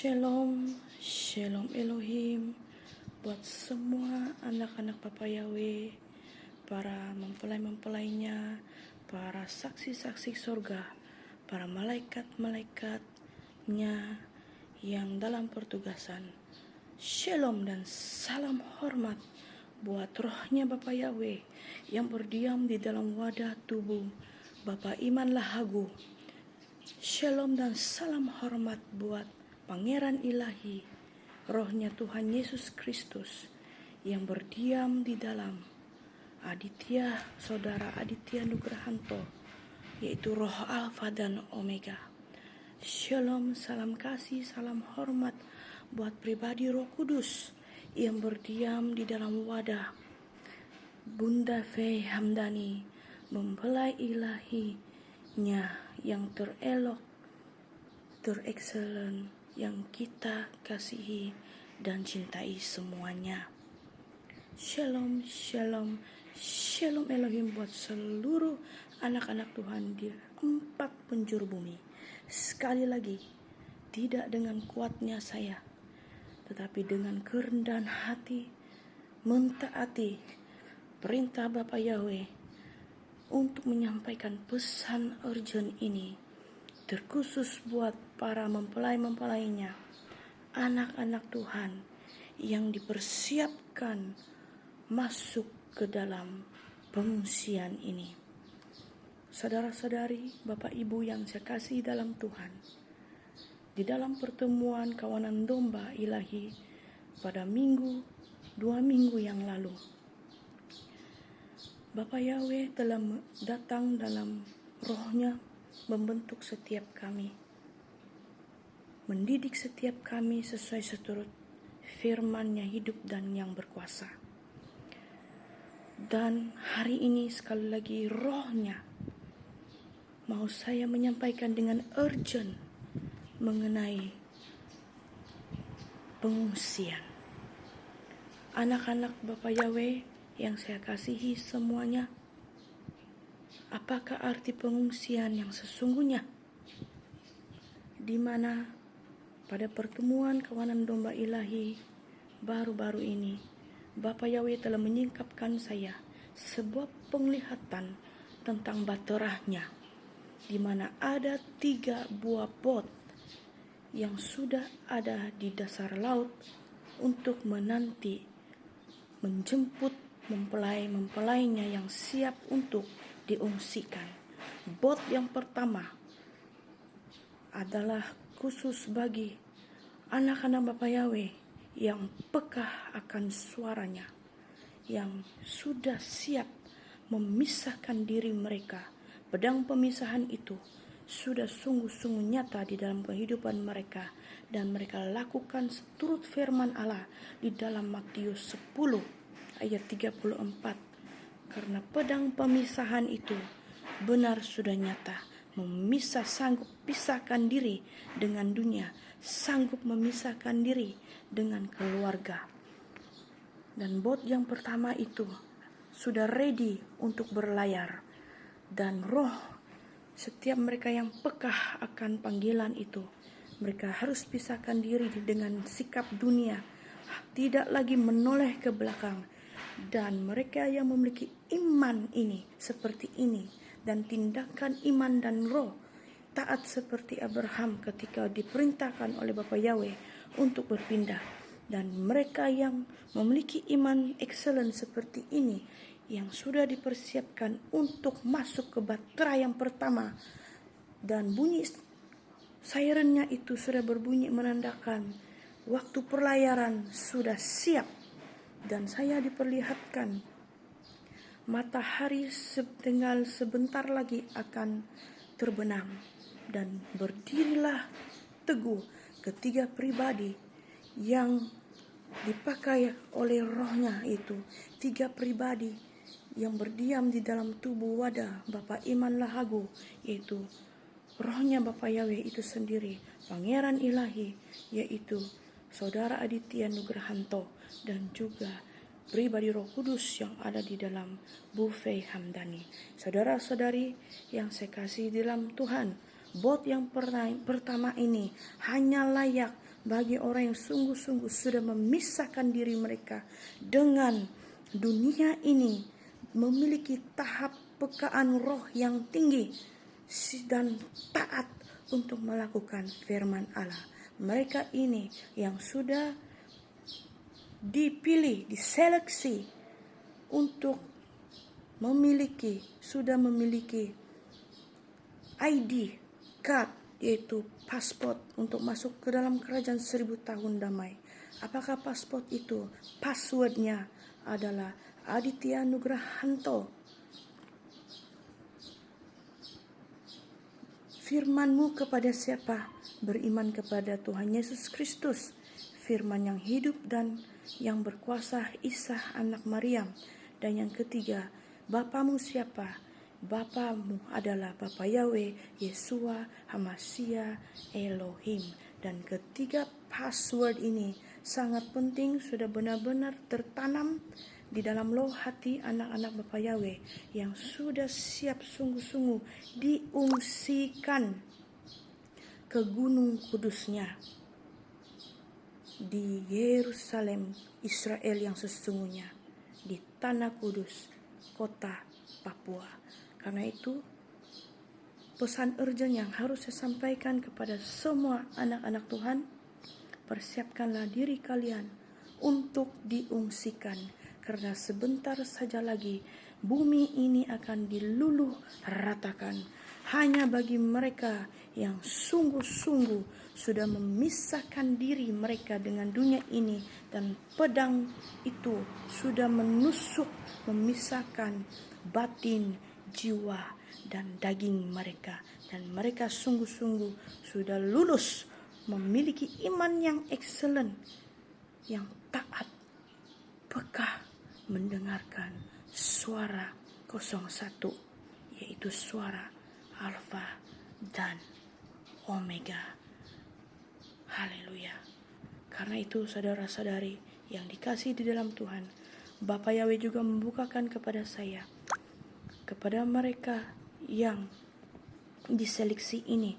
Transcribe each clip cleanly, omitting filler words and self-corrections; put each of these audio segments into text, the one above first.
Shalom, Shalom Elohim buat semua anak-anak Papa Yahweh, para mempelai-mempelainya, para saksi-saksi surga, para malaikat-malaikatnya yang dalam pertugasan. Shalom dan salam hormat buat rohnya Bapa Yahweh yang berdiam di dalam wadah tubuh Bapa Iman Lahagu. Shalom dan salam hormat buat Pangeran Ilahi, rohnya Tuhan Yesus Kristus yang berdiam di dalam Saudara Aditya Nugrahanto, yaitu roh Alfa dan Omega. Shalom, salam kasih, salam hormat buat pribadi Roh Kudus yang berdiam di dalam wadah Bunda Fei Hamdani, mempelai ilahinya yang terelok, terexcellent, yang kita kasihi dan cintai semuanya. Shalom, shalom, shalom Elohim buat seluruh anak-anak Tuhan di 4 penjuru bumi. Sekali lagi, tidak dengan kuatnya saya, tetapi dengan kerendahan hati, mentaati perintah Bapa Yahweh untuk menyampaikan pesan urgent ini, terkhusus buat para mempelai-mempelainya, anak-anak Tuhan yang dipersiapkan masuk ke dalam pengungsian ini. Saudara-saudari, Bapak Ibu yang saya kasih dalam Tuhan, di dalam pertemuan kawanan domba ilahi pada 2 minggu yang lalu, Bapak Yahweh telah datang dalam rohnya, membentuk setiap kami, mendidik setiap kami sesuai seturut firman-Nya hidup dan yang berkuasa. Dan hari ini sekali lagi rohnya mau saya menyampaikan dengan urgent mengenai pengungsian. Anak-anak Bapak Yahweh yang saya kasihi semuanya, apakah arti pengungsian yang sesungguhnya? Di mana pada pertemuan kawanan domba ilahi baru-baru ini, Bapak Yahweh telah menyingkapkan saya sebuah penglihatan tentang baterainya, di mana ada 3 buah bot yang sudah ada di dasar laut untuk menanti menjemput mempelai-mempelainya yang siap untuk diungsikan. Bot yang pertama adalah khusus bagi anak-anak Bapa Yahweh yang peka akan suaranya, yang sudah siap memisahkan diri mereka. Pedang pemisahan itu sudah sungguh-sungguh nyata di dalam kehidupan mereka, dan mereka lakukan seturut firman Allah di dalam Matius 10 ayat 34. Karena pedang pemisahan itu benar sudah nyata, sanggup pisahkan diri dengan dunia, sanggup memisahkan diri dengan keluarga. Dan bot yang pertama itu sudah ready untuk berlayar, dan roh setiap mereka yang peka akan panggilan itu, mereka harus pisahkan diri dengan sikap dunia, tidak lagi menoleh ke belakang. Dan mereka yang memiliki iman ini seperti ini, dan tindakan iman dan roh taat seperti Abraham ketika diperintahkan oleh Bapa Yahweh untuk berpindah. Dan mereka yang memiliki iman excellent seperti ini, yang sudah dipersiapkan untuk masuk ke batra yang pertama, dan bunyi sirennya itu sudah berbunyi menandakan waktu perlayaran sudah siap. Dan saya diperlihatkan matahari tinggal sebentar lagi akan terbenam, dan berdirilah teguh ketiga pribadi yang dipakai oleh rohnya itu, 3 pribadi yang berdiam di dalam tubuh wadah Bapa Iman Lahagu, yaitu rohnya Bapa Yahweh itu sendiri, Pangeran Ilahi, yaitu Saudara Aditya Nugrahanto, dan juga pribadi Roh Kudus yang ada di dalam Bu Fei Hamdani. Saudara-saudari yang saya kasih dalam Tuhan, bot yang pertama ini hanya layak bagi orang yang sungguh-sungguh sudah memisahkan diri mereka dengan dunia ini, memiliki tahap pekaan roh yang tinggi dan taat untuk melakukan firman Allah. Mereka ini yang sudah dipilih, diseleksi untuk sudah memiliki ID card, yaitu paspor untuk masuk ke dalam kerajaan 1000 tahun damai. Apakah paspor itu? Passwordnya adalah Aditya Nugrahanto. Firman-Mu kepada siapa? Beriman kepada Tuhan Yesus Kristus, firman yang hidup dan yang berkuasa, Isa anak Maryam. Dan yang ketiga, Bapamu siapa? Bapamu adalah Bapa Yahweh, Yesua, Hamashiach, Elohim. Dan ketiga password ini sangat penting, sudah benar-benar tertanam di dalam loh hati anak-anak Bapa Yahweh yang sudah siap sungguh-sungguh diungsikan ke gunung kudusnya di Yerusalem, Israel yang sesungguhnya, di tanah kudus, kota Papua. Karena itu, pesan urgent yang harus saya sampaikan kepada semua anak-anak Tuhan, persiapkanlah diri kalian untuk diungsikan, karena sebentar saja lagi bumi ini akan diluluh ratakan. Hanya bagi mereka yang sungguh-sungguh sudah memisahkan diri mereka dengan dunia ini, dan pedang itu sudah menusuk, memisahkan batin, jiwa, dan daging mereka. Dan mereka sungguh-sungguh sudah lulus, memiliki iman yang excellent, yang taat, peka mendengarkan suara 01, yaitu suara Alfa dan Omega. Haleluya. Karena itu saudara-saudari yang dikasihi di dalam Tuhan, Bapa Yahweh juga membukakan kepada saya, kepada mereka yang diseleksi ini,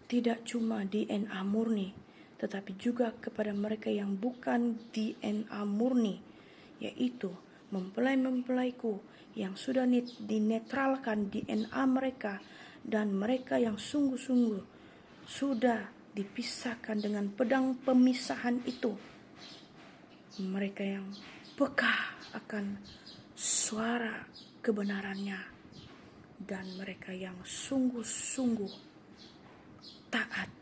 tidak cuma DNA murni, tetapi juga kepada mereka yang bukan DNA murni, yaitu mempelai-mempelaiku yang sudah dinetralkan DNA mereka, dan mereka yang sungguh-sungguh sudah dipisahkan dengan pedang pemisahan itu. Mereka yang peka akan suara kebenarannya, dan mereka yang sungguh-sungguh taat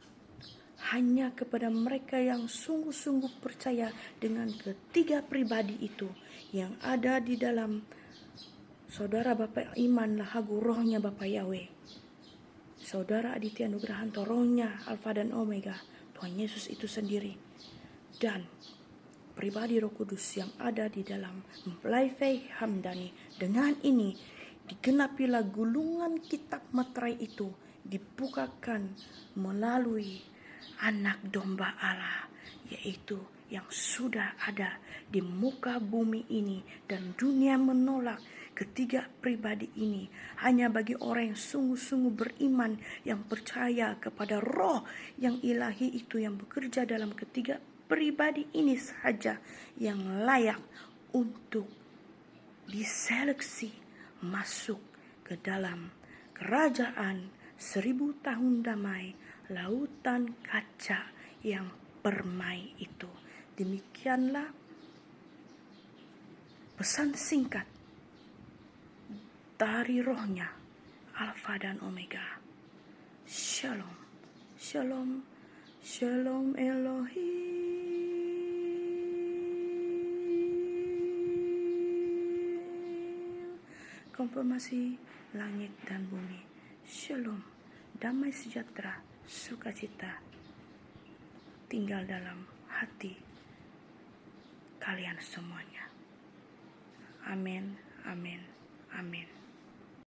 hanya kepada mereka yang sungguh-sungguh percaya dengan ketiga pribadi itu yang ada di dalam saudara Bapak Iman Lahagu, rohnya Bapak Yahweh, saudara Aditya Nugrahanto, rohnya Alfa dan Omega, Tuhan Yesus itu sendiri, dan pribadi Roh Kudus yang ada di dalam mempelai Faye Hamdani. Dengan ini digenapilah gulungan kitab materai itu dibukakan melalui anak domba Allah, yaitu yang sudah ada di muka bumi ini, dan dunia menolak ketiga pribadi ini. Hanya bagi orang yang sungguh-sungguh beriman, yang percaya kepada roh yang ilahi itu yang bekerja dalam ketiga pribadi ini saja yang layak untuk diseleksi masuk ke dalam kerajaan 1000 tahun damai, lautan kaca yang permai itu. Demikianlah pesan singkat dari rohnya Alfa dan Omega. Shalom, shalom, shalom Elohim. Konfirmasi langit dan bumi. Shalom, damai sejahtera, sukacita tinggal dalam hati kalian semuanya. Amin, amin, amin.